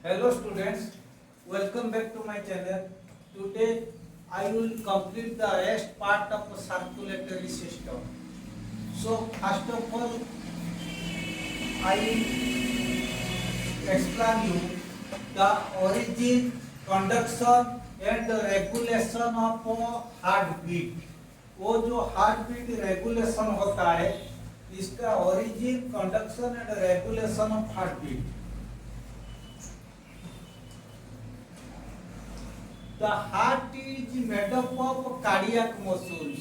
Hello students, welcome back to my channel. Today I will complete the rest part of the circulatory system. So first of all I will explain you the origin, conduction and the regulation of heartbeat. वो जो heartbeat regulation होता है इसका origin, conduction and regulation of heartbeat. The heart is made up of cardiac muscles.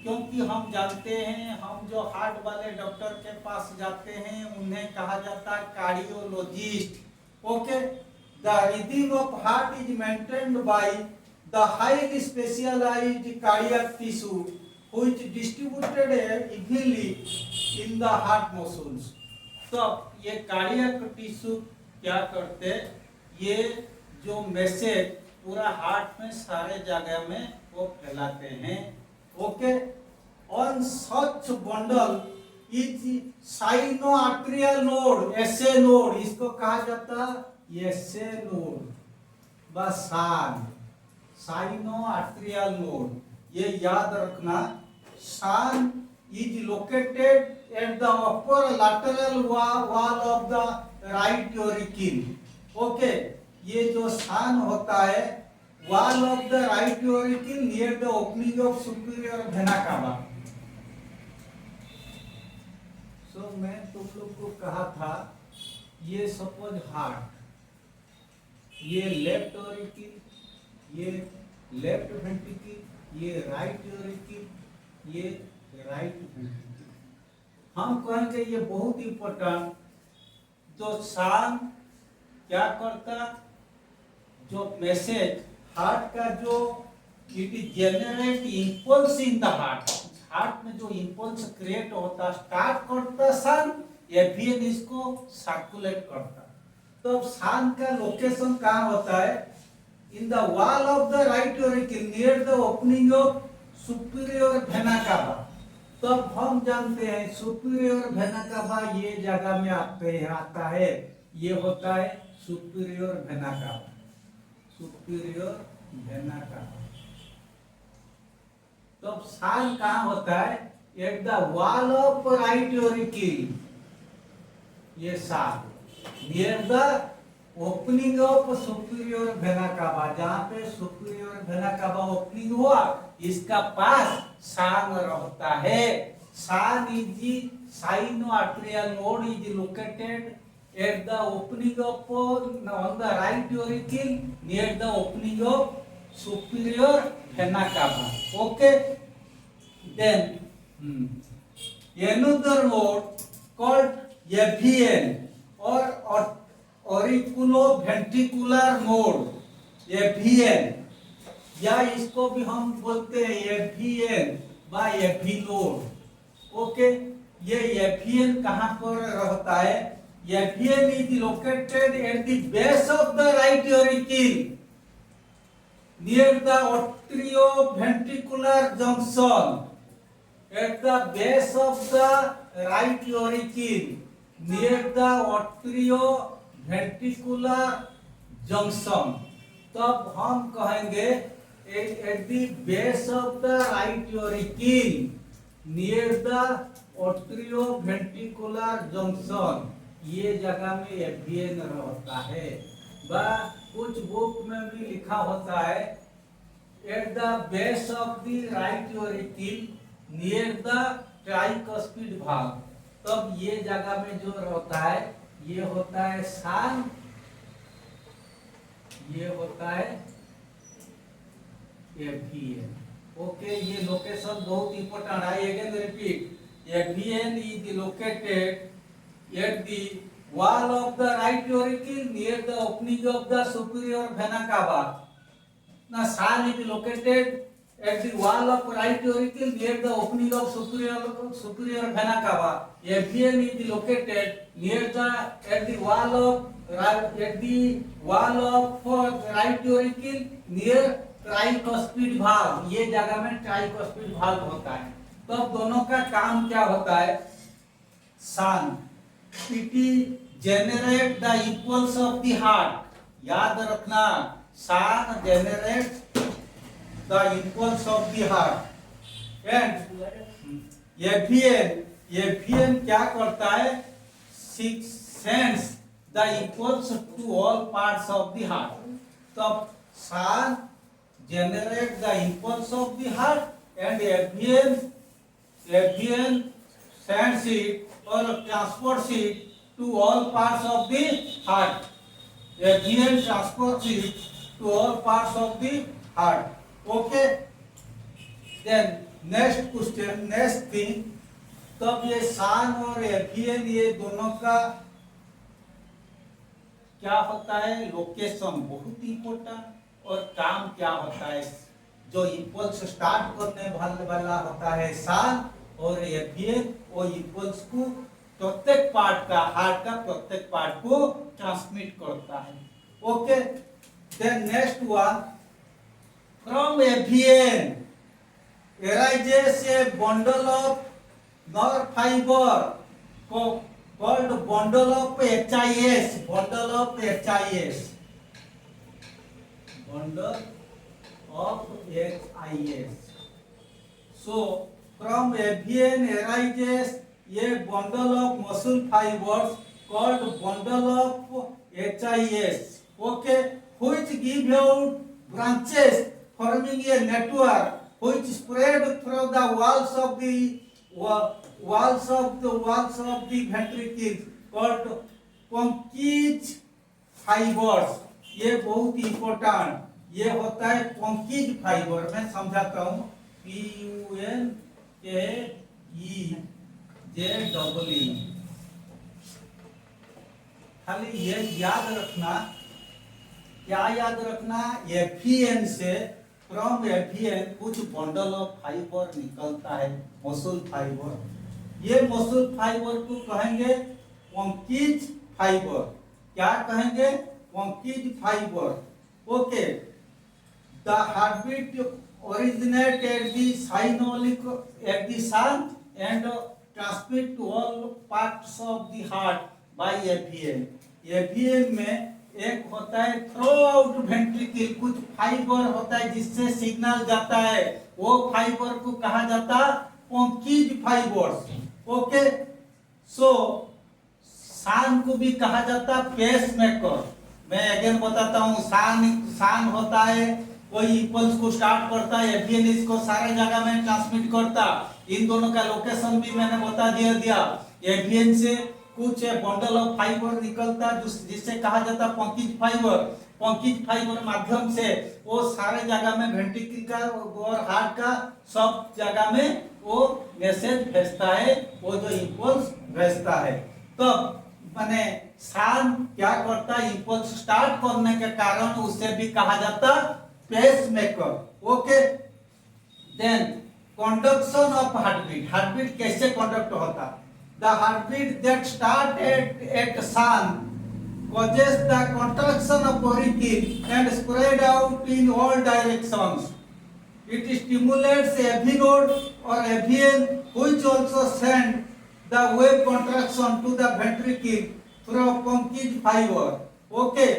क्योंकि हम जानते हैं, हम जो हार्ट वाले डॉक्टर के पास जाते हैं उन्हें कहा जाता है cardiologist. Okay, the rhythm of heart is maintained by the highly specialised cardiac tissue which distributed equally in the heart muscles. तो ये कार्डियक टिश्यू क्या करते, ये जो मैसेज पूरा हार्ट में सारे जगह में वो फैलाते हैं. Okay, on such bundle is sino arterial node, SA node, इसको कहा जाता है एसए नोड बस साइनो आर्टेरियल नोड. ये याद रखना, SAN is located at the upper lateral wall of the right auricle. Okay, ये जो सान होता है wall of the right auricle near the opening of superior vena cava. So मैं तुम लोग को कहा था, ये सपोज हार्ट, ये लेफ्ट यूरिकिल, ये लेफ्ट वेंट्रिकल, ये राइट यूरिकिल, ये राइट वेंट्रिकल. हम कहेंगे ये बहुत इंपॉर्टेंट. तो सान क्या करता, जो मैसेज हार्ट का जो it is generate impulse in the heart, heart में जो इंपल्स क्रिएट होता स्टार्ट करता सान, एफवीएन इसको सर्कुलेट करता. तो सान का लोकेशन कहाँ होता है, in the wall of the right auricle near the opening of superior vena cava. तब हम जानते हैं सुपीरियर वेना कावा ये जगह में आता है, ये होता है superior vena cava, superior vena cava. तो सान कहाँ होता है, at the wall of right auricle, ये SAN near the opening of superior vena cava, जहाँ पे सुपीरियर वेना कावा ओपनिंग हुआ इसका पास सान रहता है. SAN is sino arterial node is located at the opening of on the right auricle near the opening of superior vena cava. Okay, then another node called AVN or auriculoventricular node, AVN, या इसको भी हम बोलते हैं AVN by AV node. Okay, ये AVN कहाँ पर रहता है, AVN is located at the base of the right auricle near the atrioventricular junction. At the base of the right auricle near the atrioventricular junction. तब हम कहेंगे at the base of the right auricle near the atrioventricular junction, ये जगह में एफवीएन रहता है. कुछ book में भी लिखा होता है at the base of the right auricle near the tricuspid भाग. तब ये जगह में जो रहता है ये होता है सान, ये होता है एफवीएन. ओके, ये लोकेशन बहुत इंपॉर्टेंट है. Again repeat, AVN is located at the wall of the right auricle near the opening of the superior vena cava. Now san is located at the wall of right auricle near the opening of superior vena cava. AVN is located near the at the wall of right auricle near tricuspid भाग. ये जगह में tricuspid भाग होता है. तो दोनों का काम क्या होता है, सान it generate the impulse of the heart. याद रखना, SAN generate the impulse of the heart and AVN क्या करता है, sends the impulse to all parts of the heart. तो SAN generate the impulse of the heart and avian sends it or transports it to all parts of the heart. Avian transports it to all parts of the heart. Okay. Then next question, next thing, तब ये सान और avian ये दोनों का क्या होता है, लोकेशन बहुत इंपॉर्टेंट, और काम क्या होता है, जो इम्पल्स स्टार्ट करने वाला होता है सान, और एफियन वो इम्पल्स को प्रत्येक पार्ट का, हार्ट का प्रत्येक पार्ट को ट्रांसमिट करता है। Okay, then next one, from AVN arises a bundle of nerve fiber called bundle of HIS, bundle of HIS, bundle of HIS. So from avian arises a bundle of muscle fibers called bundle of HIS. Okay, which give out branches forming a network which spread through the walls of the ventricles called Purkinje fibers. ये बहुत important, ये होता है पंकीज fibre. मैं समझाता हूँ, PUNKEJE। खाली ये याद रखना, क्या याद रखना, एफियन से, फ्रॉम एफियन कुछ बंडल ऑफ फाइबर निकलता है, मसल फाइबर। ये मसल फाइबर को कहेंगे पंकीज फाइबर। क्या कहेंगे, Purkinje fibre. Okay, the heartbeat originate at the synovial at the sun and transmit to all parts of the heart by एफियन। एफियन में एक होता है थ्रो आउट वेंट्रिकल, कुछ फाइबर होता है जिससे सिग्नल जाता है, वो फाइबर को कहा जाता है पंकीज फाइबर्स। ओके, सो सान को भी कहा जाता है पेस मेकर। मैं अगेन बताता हूँ, सान होता है कोई इम्पल्स को स्टार्ट करता है, एफियन इसको सारे जगह में ट्रांसमिट करता। इन दोनों का लोकेशन भी मैंने बता दिया। एफियन से कुछ बंडल ऑफ फाइबर निकलता जिससे कहा जाता पंकीज फाइबर। पंकीज फाइबर माध्यम से वो सारे जगह में वेंट्रिकल का और हार्ट का सब जगह में वो मैसेज भेजता है, वो जो इम्पल्स भेजता है। तो माने सान क्या करता है, इम्पल्स स्टार्ट करने के कारण उससे भी कहा जाता pacemaker. Okay, then conduction of heartbeat. Heartbeat कैसे कंडक्ट होता, the heartbeat that start at sun causes the contraction of auricle and spread out in all directions. It stimulates AV node or avian, which also send the wave contraction to the ventricle through Purkinje fiber. Okay,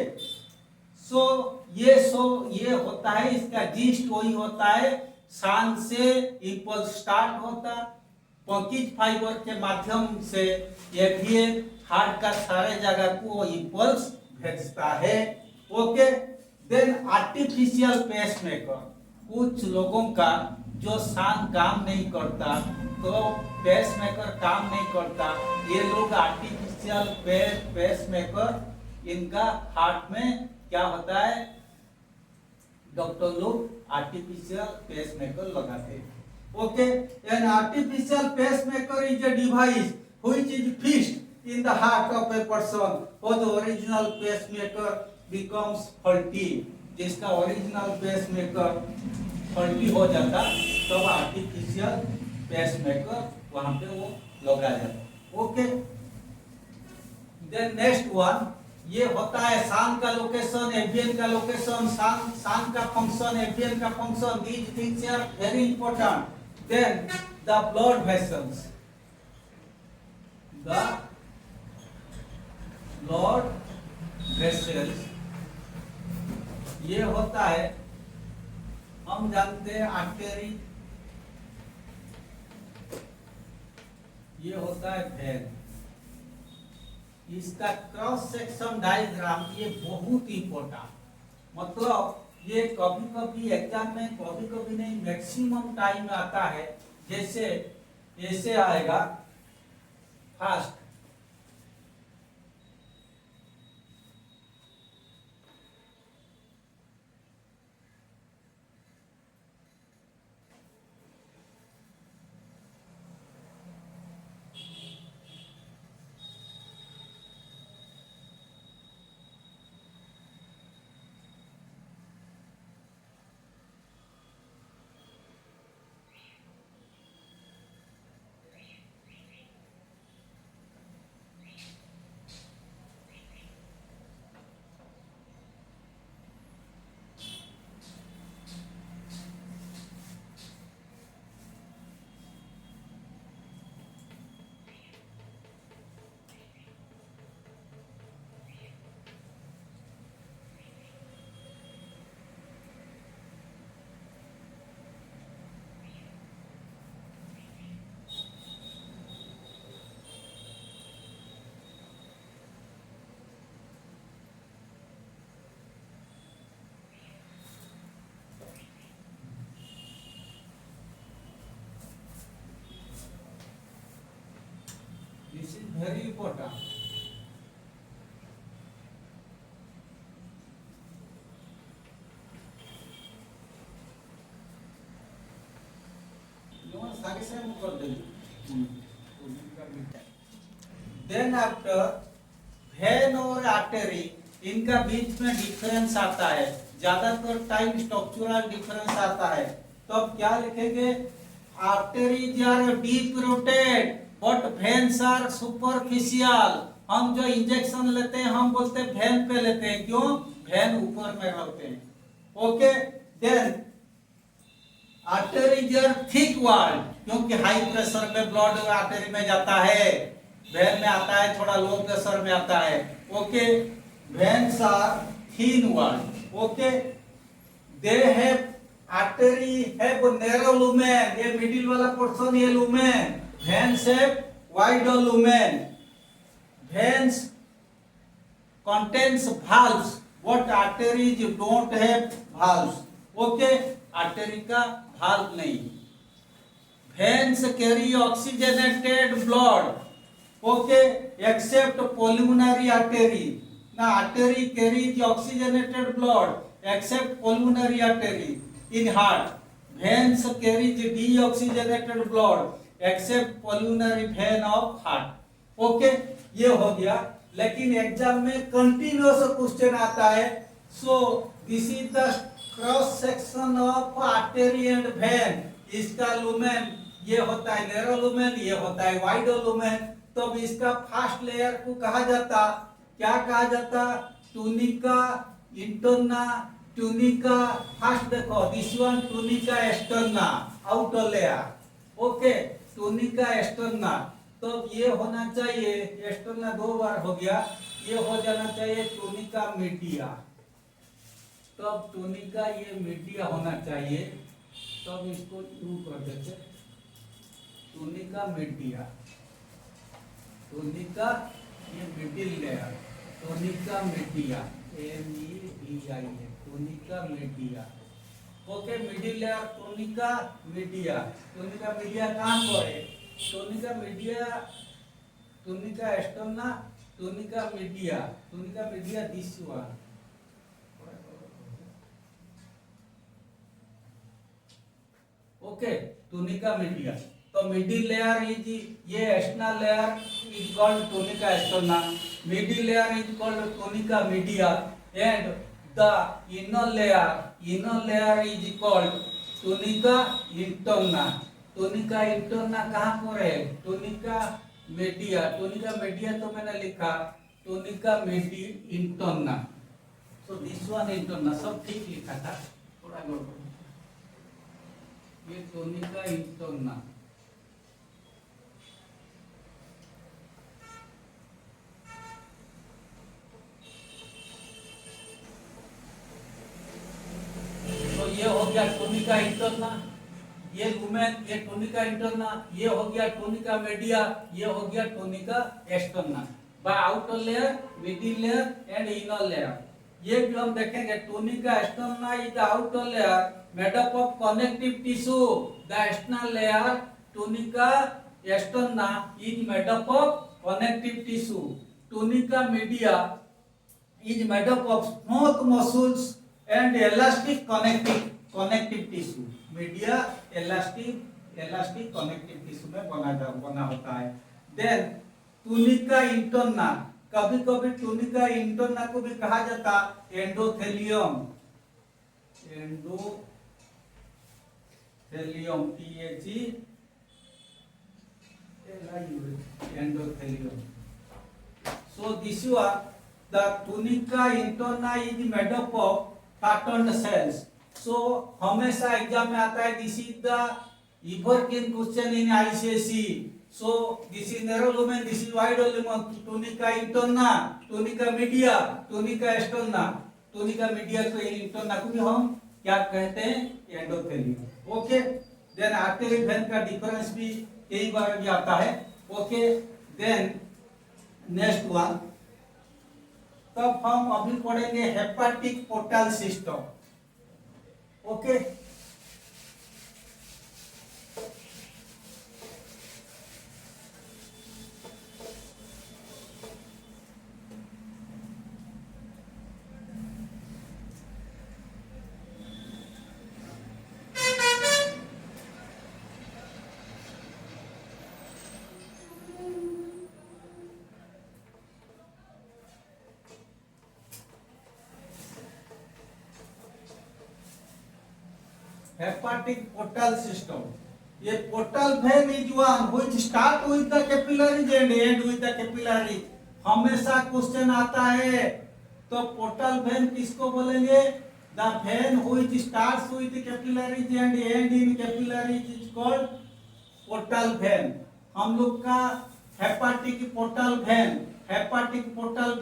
ये होता है, इसका gist वही होता है, सान से impulse start होता, पंकीज फाइबर के माध्यम से एफियन हार्ट का सारे जगह को इम्पल्स भेजता है। Okay, then artificial pacemaker. कुछ लोगों का जो सान काम नहीं करता, तो पेसमेकर काम नहीं करता, ये लोग आर्टिफिशियल पेसमेकर इनका हार्ट में क्या होता है, डॉक्टर लोग आर्टिफिशियल पेसमेकर लगाते हैं। Okay, an artificial pacemaker is a device which is fixed in the heart of a person, or the original pacemaker becomes faulty. जिसका ओरिजिनल पेसमेकर फॉल्टी हो जाता, तब आर्टिफिशियल पेसमेकर वहां पे वो लगा जाता। ओके, देन नेक्स्ट वन, ये होता है सान का लोकेशन, एफियन का लोकेशन, सान का फंक्शन, एफियन का function. These things are very important. Then the blood vessels. The blood vessels ये होता है, हम जानते हैं आर्टरी, ये होता है वेन। इसका क्रॉस सेक्शन डायग्राम ये बहुत इंपॉर्टेंट, मतलब ये कभी कभी एग्जाम में, कभी कभी नहीं, मैक्सिमम टाइम आता है। जैसे ऐसे आएगा fast, this is very important. Then after vein और आर्टरी, इनका बीच में डिफरेंस आता है, ज्यादातर टाइम स्ट्रक्चरल डिफरेंस आता है। तो अब क्या लिखेंगे, arteries are deep rooted but veins are superficial. हम जो इंजेक्शन लेते हैं हम बोलते हैं वेन पे लेते हैं, क्यों, वेन ऊपर में रहते हैं। Okay, then arteries are thick walled, क्योंकि हाई प्रेशर में ब्लड आर्टरी में जाता है, वेन में आता है थोड़ा लो प्रेशर में आता है। Okay, veins are thin walled. Okay, they have, artery have narrow lumen, ये मिडिल वाला पोर्शन ये lumen, veins have wide lumen. Veins contains valves, what arteries don't have valves. Okay, artery का valve नहीं। Veins carry oxygenated blood, okay, except pulmonary artery. Now artery carries oxygenated blood except pulmonary artery. In heart, veins carries deoxygenated blood except pulmonary vein of heart. Okay, ये हो गया। लेकिन exam में continuous question आता है। So this is the cross section of artery and when. इसका lumen ये होता है नैरो लुमेन, ये होता है वाइड लुमेन। तो इसका फर्स्ट लेयर को कहा जाता, क्या कहा जाता, टूनिका इंटरना, टूनिका, फर्स्ट देखो this one tunica externa, outer layer. Okay, tunica externa, तो ये होना चाहिए, एक्सटर्ना दो बार हो गया, ये हो जाना चाहिए टूनिका मीडिया। तब टूनिका ये मीडिया होना चाहिए, तब इसको यू कर देते, टूनिका मीडिया, टूनिका ये middle layer, tunica media, MEDIA, tunica media. Okay, middle layer tunica media. Tunica media कहाँ पर है, tunica media, tunica externa, tunica media, tunica media this one. Okay, tunica media. तो middle layer is, ये external layer is called tunica externa, middle layer is called tunica media, and the inner layer is called tunica interna. Tunica interna कहाँ पर है, tunica media, tunica media तो मैंने लिखा, tunica midi interna. So this one interna, सब ठीक लिखा था, थोड़ा गड़बड़, ये टूनिका इंटरना। टोनिका इंटरना, ये लुमेन, ये टोनिका इंटरना, ये हो गया टोनिका मीडिया, ये हो गया tunica externa. By outer layer, middle layer and inner layer. ये भी हम देखेंगे। Tunica externa is the outer layer made up of connective tissue. The external layer tunica externa is made up of connective tissue. Tunica media is made up of smooth muscles and elastic connective tissue. Media elastic connective tissue में बना होता है। Then tunica interna, कभी कभी tunica interna को भी कहा जाता endothelium. Endothelium. So this was the tunica interna is made up of patterned cells. So हमेशा एग्जाम में आता है this is the Iverkin question in ICSE. So this is narrow lumen, this is wide lumen. Tunica interna, tunica media, tunica externa. Tunica media तो interna को भी हम क्या कहते हैं endothelium. Okay, then artery vein का डिफरेंस भी कई बार भी आता है। ओके, देन नेक्स्ट वन, तब हम अभी पढ़ेंगे hepatic portal system. Okay, hepatic portal system. ये portal vein is one which start with the capillaries and end with the capillaries. हमेशा क्वेश्चन आता है तो portal vein किसको बोलेंगे? The vein which starts with the capillaries and end in capillaries is called portal vein. हम लोग का hepatic portal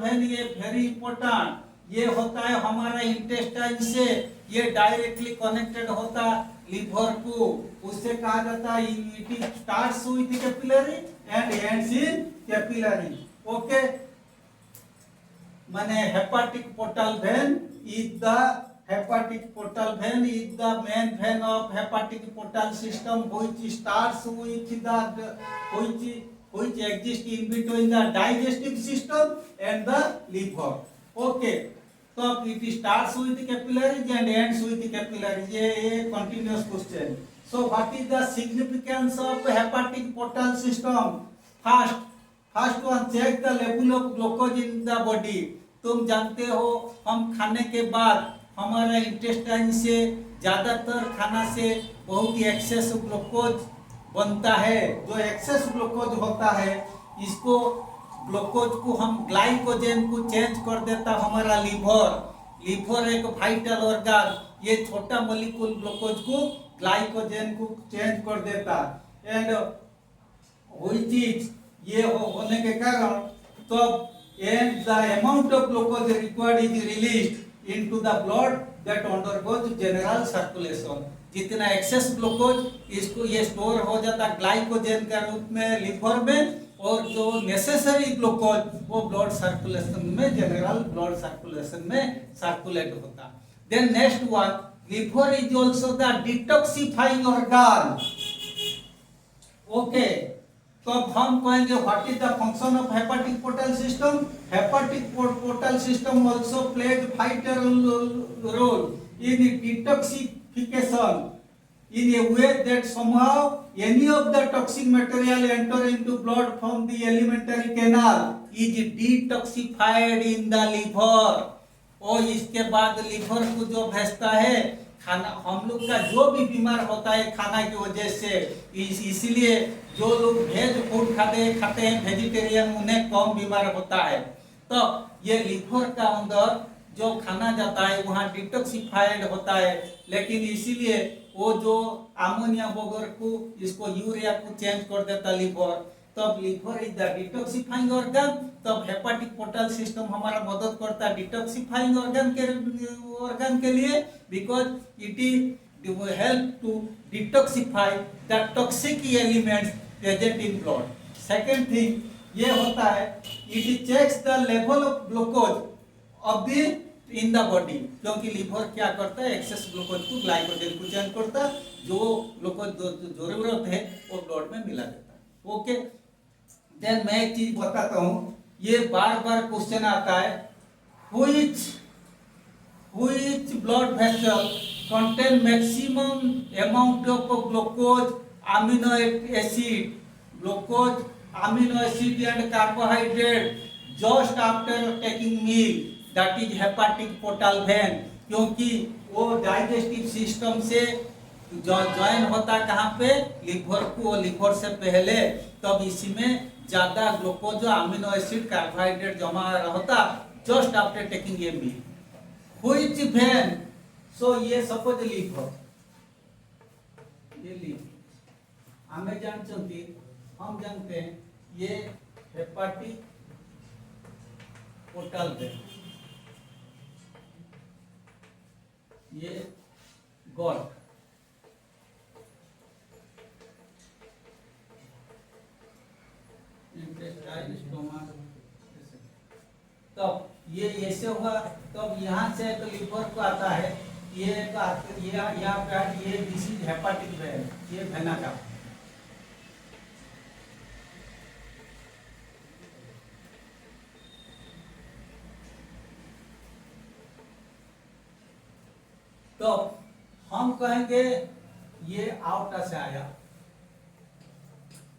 vein ये very important। ये होता है हमारा इंटेस्टाइन से, ये डायरेक्टली कनेक्टेड होता लिवर को, उससे कहा जाता है it starts with capillary and ends in capillary. Okay, माने hepatic portal vein is the main vein of hepatic portal system which starts with the which exist in between the digestive system and the liver. Okay, तो it starts with the capillaries and ends with the capillaries. ये continuous question. So what is the significance of hepatic portal system? First one, check the level of glucose in the body. तुम जानते हो हम खाने के बाद हमारा intestine से ज्यादातर खाना से बहुत ही एक्सेस ग्लूकोज बनता है। जो एक्सेस ग्लूकोज होता है इसको ग्लूकोज को हम ग्लाइकोजन को चेंज कर देता हमारा लीवर एक वाइटल ऑर्गन, ये छोटा मॉलिक्यूल ग्लूकोज को ग्लाइकोजन को चेंज कर देता। एंड वही चीज ये होने के कारण तो and the amount of glucose required is released into the blood that undergoes general circulation. जितना एक्सेस ग्लूकोज इसको ये स्टोर हो जाता ग्लाइकोजन का रूप में लीवर में, और जो नेसेसरी ग्लूकोज वो ब्लड सर्कुलेशन में, जनरल ब्लड सर्कुलेशन में सर्कुलेट होता। Then next one, liver is also the detoxifying organ. Okay, तो अब हम कहेंगे what is the function of hepatic portal system. Hepatic portal system also plays vital role in detoxification in a way that somehow any of the toxic material enter into blood from the alimentary canal is detoxified in the liver। और इसके बाद liver को जो भेजता है खाना, हम लोग का जो भी बीमार होता है खाना की वजह से, इसलिए जो लोग वेज फूड खाते हैं वेजिटेरियन, उन्हें कम बीमार होता है। तो ये लिवर का अंदर जो खाना जाता है वहाँ डिटॉक्सिफाइड होता है, लेकिन इसीलिए वो जो अमोनिया वगैरह को इसको यूरिया को चेंज कर देता लिवर। तब liver is the detoxifying organ. तब हेपाटिक पोर्टल सिस्टम हमारा मदद करता है डिटॉक्सिफाइंग ऑर्गन के लिए, because it is will help to detoxify the toxic elements present in blood. Second thing ये होता है, it checks the level of glucose of the in the body, क्योंकि लीवर क्या करता है, एक्सेस ग्लूकोज को ग्लाइकोजन को चेंज करता है, जो ग्लूकोज जो जरूरत है वो ब्लड में मिला देता है. ओके, देन मैं एक चीज बताता हूँ, ये बार बार क्वेश्चन आता है, which blood vessel contain maximum amount of glucose, amino acid, and carbohydrate just after taking meal, that is hepatic portal vein. क्योंकि वो डाइजेस्टिव सिस्टम से ज्वाइन होता कहाँ पे, लिवर को, लिवर से पहले, तब इसी में ज्यादा ग्लूकोज, अमीनो एसिड, कार्बोहाइड्रेट जमा रहता just after taking a meal. Which vein, so ये सपोज लिवर, ये लिवर हमें हम जानते हैं ये हेपाटिक पोर्टल वेन, ये गॉल, इंटेस्टाइन, स्टोमक, तब ये ऐसे हुआ, तब यहाँ से तो लिवर को आता है, ये यहाँ पे ये दिस इज हेपाटिक वेन, ये वेना का. तो हम कहेंगे ये आउटा से आया,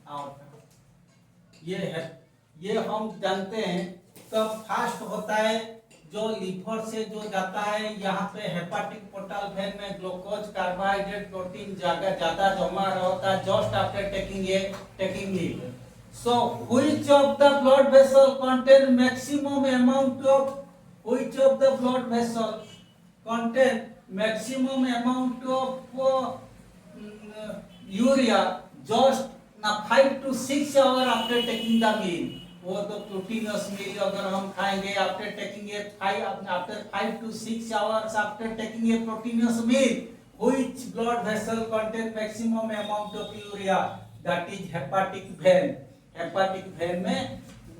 आउटा, ये है, ये हम जानते हैं. तब फास्ट होता है जो लीवर से जो जाता है, यहाँ पे हेपाटिक पोर्टल वेन में ग्लूकोज, कार्बोहाइड्रेट, प्रोटीन ज्यादा जमा रहता है just after taking it. So which of the blood vessel contain maximum amount of, which of the blood vessel contain maximum amount of urea just 5 to 6 hours after taking the meal. वो तो proteins मील अगर हम खाएंगे after taking A 5 to 6 hours after taking a proteinous meal, which blood vessel contain maximum amount of urea, that is hepatic vein. hepatic vein में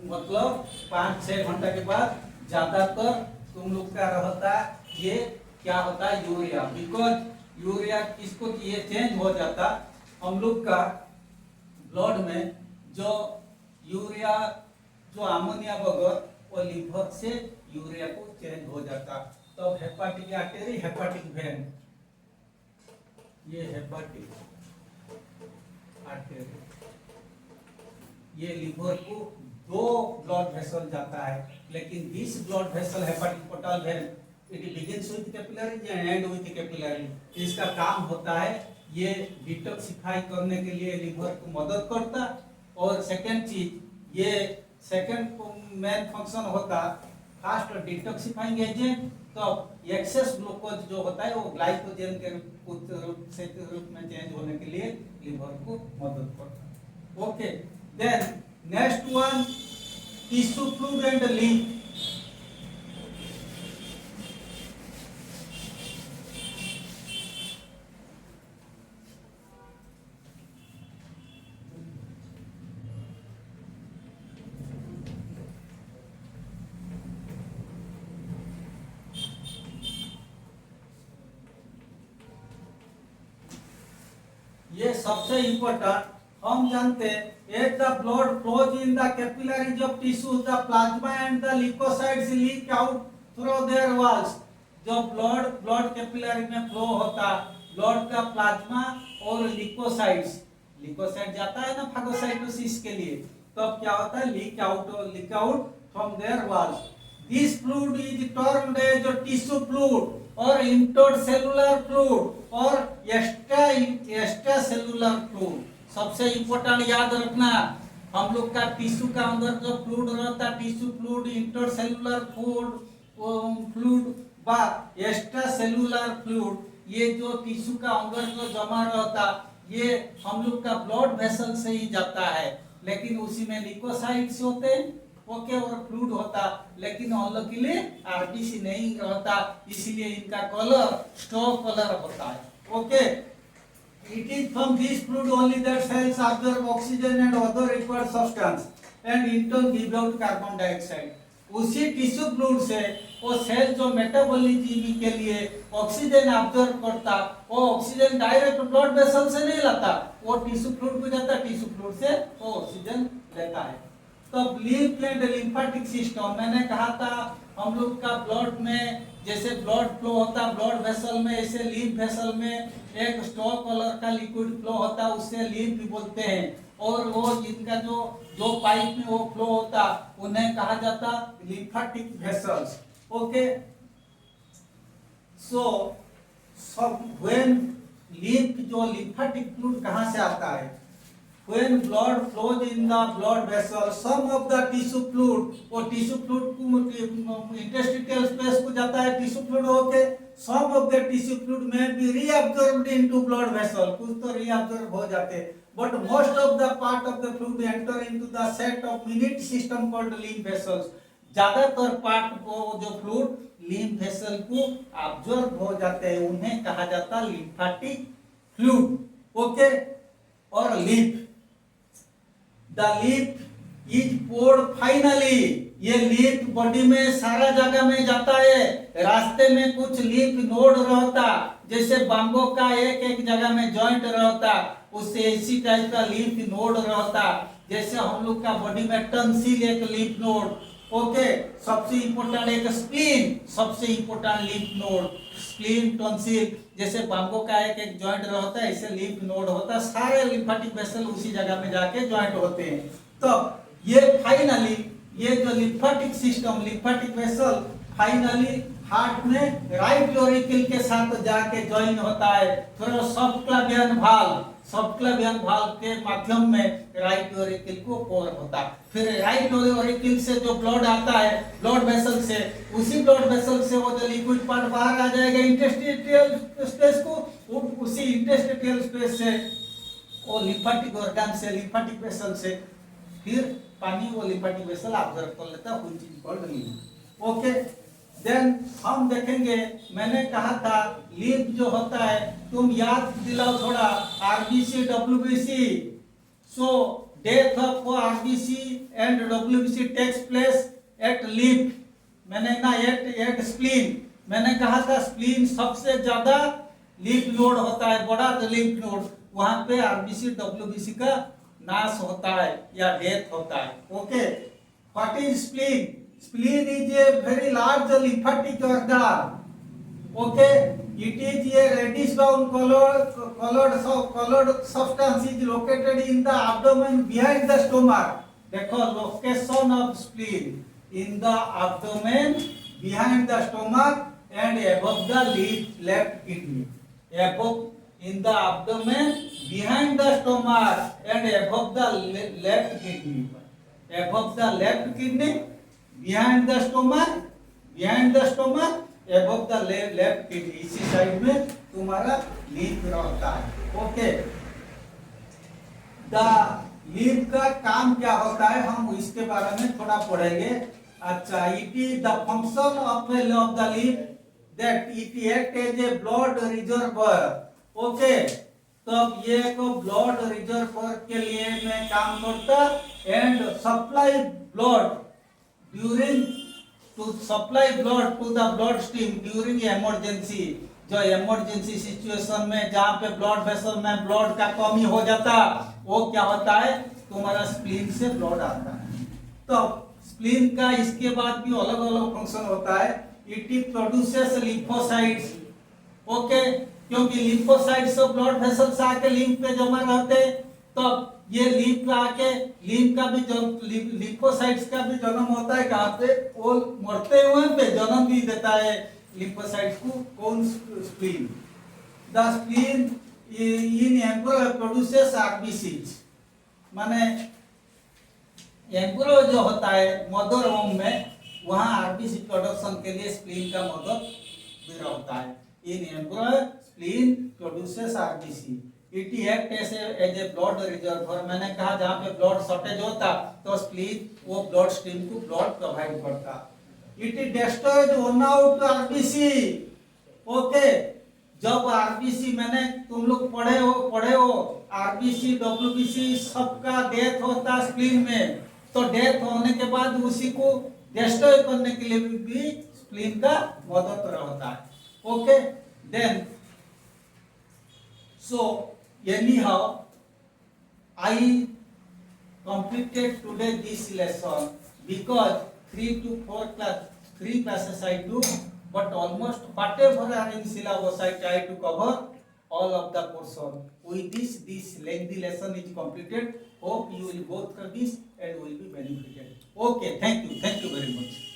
मतलब 5-6 घंटा के बाद ज्यादातर तुम लोग का रहता है, ये क्या होता है, यूरिया. बिकॉज यूरिया किसको ये चेंज हो जाता, हम लोग का ब्लड में जो यूरिया, जो अमोनिया बगर, वो लिवर से यूरिया को चेंज हो जाता. तो हेपाटिक आर्टरी, हेपाटिक वेन, ये हेपाटिक आर्टरी, ये लिवर को दो ब्लड वेसल जाता है, लेकिन this blood vessel hepatic portal when it begins with capillary and end with capillary. इसका काम होता है ये डिटॉक्सिफाई करने के लिए लिवर को मदद करता. और सेकंड चीज, ये सेकंड मेन फंक्शन होता फास्ट डिटॉक्सिफाइंग एजेंट. तो एक्सेस ग्लूकोज जो होता है वो ग्लाइकोजन के रूप में चेंज होने के लिए लिवर को मदद करता. Okay, then next one, tissue fluid and lymph. ये सबसे इम्पोर्टेंट हम जानते हैं, as the blood flows in the capillaries of tissues, the plasma and the leukocytes leak out through their walls. जो ब्लड कैपिलरी में फ्लो होता, blood का plasma और लिकोसाइट जाता है ना फागोसाइटोसिस के लिए, तब क्या होता है, leak out from their walls. This fluid is termed as tissue fluid और इंटरसेलुलर फ्लूइड और एक्स्ट्रा सेलुलर फ्लूइड. सबसे इंपॉर्टेंट याद रखना, हम लोग का टिश्यू का अंदर जो फ्लूइड रहता है, टिश्यू फ्लूइड, इंटरसेलुलर फ्लूइड बा एक्स्ट्रा सेलुलर फ्लूइड, ये जो टिश्यू का अंदर जो जमा रहता, ये हम लोग का ब्लड वेसल से ही जाता है, लेकिन उसी में लिकोसाइट्स होते हैं, ओके, और फ्लूइड होता, लेकिन हम लोग के लिए आरबीसी नहीं रहता, इसीलिए इनका कलर स्टोव कलर होता है. Okay, it is from this fluid only that cells absorb oxygen and other required substance and in turn give out carbon dioxide. उसी टिश्यू फ्लूइड से वो सेल जो मेटाबॉलिज्म के लिए ऑक्सीजन अब्जॉर्ब करता, वो ऑक्सीजन डायरेक्ट ब्लड वेसल से नहीं लाता, वो टिश्यू फ्लूइड को जाता, टिश्यू फ्लूइड से वो ऑक्सीजन लेता है। तो लिम्फ एंड लिम्फेटिक सिस्टम, मैंने कहा था हम लोग का ब्लड में जैसे ब्लड फ्लो होता ब्लड वेसल में, ऐसे लिम्फ वेसल में एक स्टॉक कलर का लिक्विड फ्लो होता, उससे लिम्फ बोलते हैं। और वो जिनका जो पाइप में वो फ्लो होता उन्हें कहा जाता lymphatic vessels. Okay, so when lymph जो लिम्फेटिक फ्लूइड कहाँ से आता है? When blood flows in the blood vessel, some of the tissue fluid, वो tissue fluid को interstitial space को जाता है tissue fluid होके, some of the tissue fluid may be reabsorbed into blood vessel, कुछ तो reabsorb हो जाते, but most of the part of the fluid enter into the set of minute system called lymph vessels. ज्यादातर part को जो fluid lymph vessel को absorb हो जाते हैं, उन्हें कहा जाता lymphatic fluid. ओके, और lymph The lymph is poured finally, ये lymph बॉडी में सारा जगह में जाता है। रास्ते में कुछ lymph नोड रहता, जैसे बांगो का एक जगह में जॉइंट रहता, उससे इसी टाइप का lymph नोड रहता। जैसे हम लोग का बॉडी में टंसिल एक lymph नोड, ओके, सबसे इंपॉर्टेंट एक स्प्लीन, सबसे इंपॉर्टेंट lymph नोड, स्प्लीन, टंसिल, जैसे बांगो का एक जॉइंट रहता है, ऐसे लिम्फ नोड होता है, सारे लिम्फेटिक वेसल उसी जगह में जाके जॉइंट होते हैं। तो ये फाइनली ये जो lymphatic system lymphatic vessel finally heart में राइट लोरिकल के साथ जाके ज्वाइन होता है, फिर सबक्लावियन वाल्व के माध्यम में राइट लोरिकल को कोर होता है। फिर राइट लोरिकल से जो ब्लड आता है ब्लड वेसल से, उसी ब्लड वेसल से वो जो लिक्विड पार्ट बाहर आ जाएगा इंटरस्टिशियल स्पेस को, उसी इंटरस्टिशियल स्पेस से वो लिम्फेटिक ऑर्गन से लिम्फेटिक वेसल से फिर पानी वो लिम्फेटिक वेसल अब्जॉर्ब कर लेता है, which is called lymph. Okay, then हम देखेंगे, मैंने कहा था लिम्फ जो होता है, तुम याद दिलाओ थोड़ा, RBC WBC. So death of RBC and WBC takes place at lymph, मैंने ना एट स्प्लीन, मैंने कहा था स्प्लीन सबसे ज्यादा लिम्फ नोड होता है, बड़ा लिम्फ नोड, वहां पे आरबीसी डब्ल्यूबीसी का नाश होता है या डेथ होता है। Okay, what is spleen? Spleen is a very large lymphatic organ. Okay, it is a reddish brown colored substance is located in the abdomen behind the stomach. देखो location of spleen in the abdomen behind the stomach and above the left kidney. Above in the abdomen behind the stomach and above the left kidney. Above the left kidney. Behind the stomach, above the left kidney, इसी side में तुम्हारा lymph रहता है। Okay, the lymph का काम क्या होता है हम इसके बारे में थोड़ा पढ़ेंगे। अच्छा, it is the function of the lymph that it act as a blood reservoir. Okay, तो अब ये को ब्लड रिजर्वर के लिए में काम करता and supply blood during to supply blood to the blood stream during emergency, जो इमरजेंसी सिचुएशन में जहाँ पे ब्लड वेसल में ब्लड का कमी हो जाता, वो क्या होता है तुम्हारा स्प्लीन से ब्लड आता है। तो स्प्लीन का इसके बाद भी अलग अलग फंक्शन होता है। It produces lymphocytes. ओके, क्योंकि लिम्फोसाइट्स ब्लड वेसल्स आके लिम्फ पे जमा रहते, तो ये लिम्फ आके लिम्फ का भी लिम्फोसाइट्स का भी जन्म होता है, कहाँ पे वो मरते हुए पे जन्म भी देता है लिम्फोसाइट्स को, कौन? Spleen. The spleen in एम्ब्रो produces RBCs, माने एम्ब्रो जो होता है मदर वोम में, वहाँ आरबीसी प्रोडक्शन के लिए स्प्लीन का मदद भी रहता है। In embryo spleen produces RBC. It act as a blood reservoir, मैंने कहा जहाँ पे ब्लड शॉर्टेज होता तो स्प्लीन वो ब्लड स्ट्रीम को ब्लड प्रोवाइड करता। It destroys worn out RBC. Okay, जब आरबीसी मैंने तुम लोग पढ़े हो आरबीसी डब्ल्यूबीसी सबका डेथ होता है स्प्लीन में, तो डेथ होने के बाद उसी को डिस्ट्रॉय करने के लिए भी स्प्लीन का मदद होता है। Okay then so anyhow I completed today this lesson because 3 to 4 classes I do, but almost whatever are in syllabus I try to cover all of the portion. With this lengthy lesson is completed. Hope you will go through this and will be benefited. Okay, thank you very much.